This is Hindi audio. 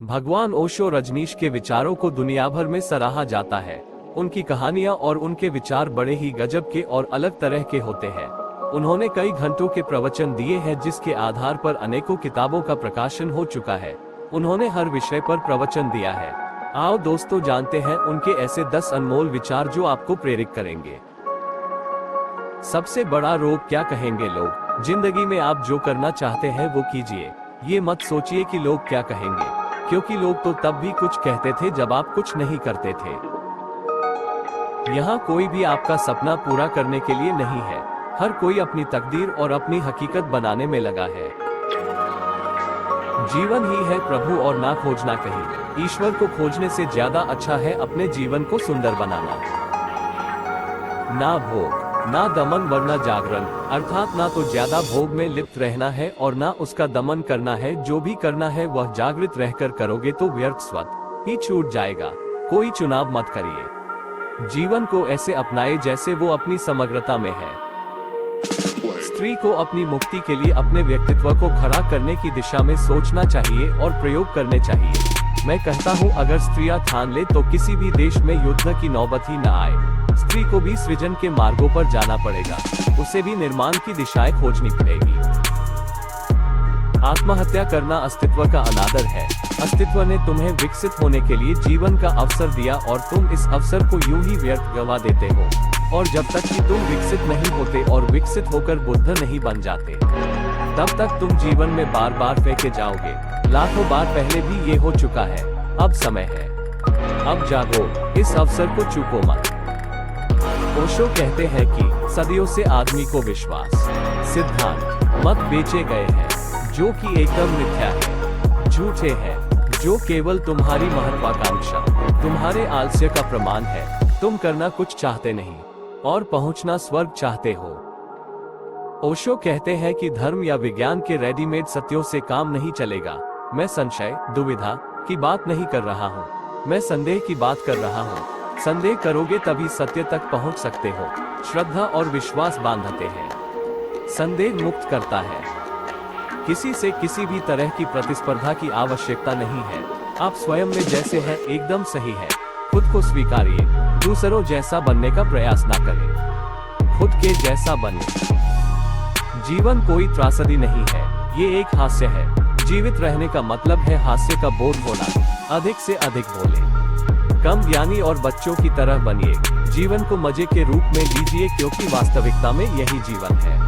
भगवान ओशो रजनीश के विचारों को दुनिया भर में सराहा जाता है। उनकी कहानियां और उनके विचार बड़े ही गजब के और अलग तरह के होते हैं। उन्होंने कई घंटों के प्रवचन दिए हैं जिसके आधार पर अनेकों किताबों का प्रकाशन हो चुका है। उन्होंने हर विषय पर प्रवचन दिया है। आओ दोस्तों जानते हैं उनके ऐसे 10 अनमोल विचार जो आपको प्रेरित करेंगे। सबसे बड़ा रोग क्या कहेंगे लोग? जिंदगी में आप जो करना चाहते हैं वो कीजिए। ये मत सोचिए कि लोग क्या कहेंगे, क्योंकि लोग तो तब भी कुछ कहते थे जब आप कुछ नहीं करते थे। यहाँ कोई भी आपका सपना पूरा करने के लिए नहीं है। हर कोई अपनी तकदीर और अपनी हकीकत बनाने में लगा है। जीवन ही है प्रभु और ना खोजना कहीं। ईश्वर को खोजने से ज्यादा अच्छा है अपने जीवन को सुंदर बनाना। ना भोग ना दमन वरना जागरण, अर्थात ना तो ज्यादा भोग में लिप्त रहना है और ना उसका दमन करना है। जो भी करना है वह जागृत रहकर करोगे तो व्यर्थ स्वत ही छूट जाएगा। कोई चुनाव मत करिए। जीवन को ऐसे अपनाए जैसे वो अपनी समग्रता में है। स्त्री को अपनी मुक्ति के लिए अपने व्यक्तित्व को खड़ा करने की दिशा में सोचना चाहिए और प्रयोग करने चाहिए। मैं कहता हूँ अगर स्त्रियां ठान ले तो किसी भी देश में युद्ध की नौबत ही न आए। स्त्री को भी सृजन के मार्गों पर जाना पड़ेगा। उसे भी निर्माण की दिशाएं खोजनी पड़ेगी। आत्महत्या करना अस्तित्व का अनादर है। अस्तित्व ने तुम्हें विकसित होने के लिए जीवन का अवसर दिया और तुम इस अवसर को यूं ही व्यर्थ गवा देते हो। और जब तक कि तुम विकसित नहीं होते और विकसित होकर बुद्ध नहीं बन जाते, तब तक तुम जीवन में बार बार फेंके जाओगे। लाखों बार पहले भी ये हो चुका है। अब समय है, अब जागो, इस अवसर को चूको मत। ओशो कहते हैं कि सदियों से आदमी को विश्वास सिद्धांत मत बेचे गए हैं जो कि एकदम मिथ्या है, झूठे हैं, जो केवल तुम्हारी महत्वाकांक्षा, तुम्हारे आलस्य का प्रमाण है। तुम करना कुछ चाहते नहीं और पहुंचना स्वर्ग चाहते हो। ओशो कहते हैं कि धर्म या विज्ञान के रेडीमेड सत्यों से काम नहीं चलेगा। मैं संशय दुविधा की बात नहीं कर रहा हूँ, मैं संदेह की बात कर रहा हूँ। संदेह करोगे तभी सत्य तक पहुंच सकते हो। श्रद्धा और विश्वास बांधते हैं, संदेह मुक्त करता है। किसी से किसी भी तरह की प्रतिस्पर्धा की आवश्यकता नहीं है। आप स्वयं में जैसे हैं एकदम सही है। खुद को स्वीकारिए। दूसरों जैसा बनने का प्रयास ना करें, खुद के जैसा बने। जीवन कोई त्रासदी नहीं है, ये एक हास्य है। जीवित रहने का मतलब है हास्य का बोध होना। अधिक से अधिक बोले, कम ज्ञानी और बच्चों की तरह बनिए। जीवन को मजे के रूप में लीजिए क्योंकि वास्तविकता में यही जीवन है।